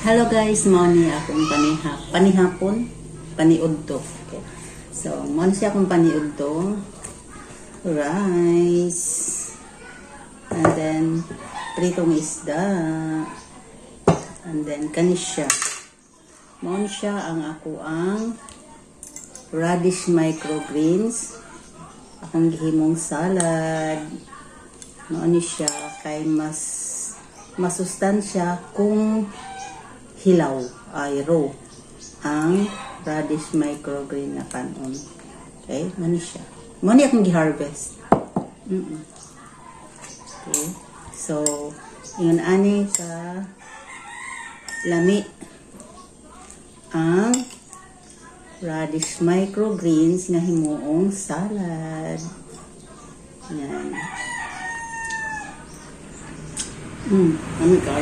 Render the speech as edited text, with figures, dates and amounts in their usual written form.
Hello guys, mao ni akong panihapon, paniudto. Okay. So, mao siya akong paniudto. Rice. And then pritong isda. And then kanis siya. Mao siya ang ako ang radish microgreens. Akong gihimong salad. Mao ni siya kay mas masustansya kung hilaw ay raw ang radish microgreen na kanon. Okay, mani siya. Mani akong gi-harvest. Okay. So, ingon ani ka lami ang radish microgreens nga himuong salad. Yan. Ano ka?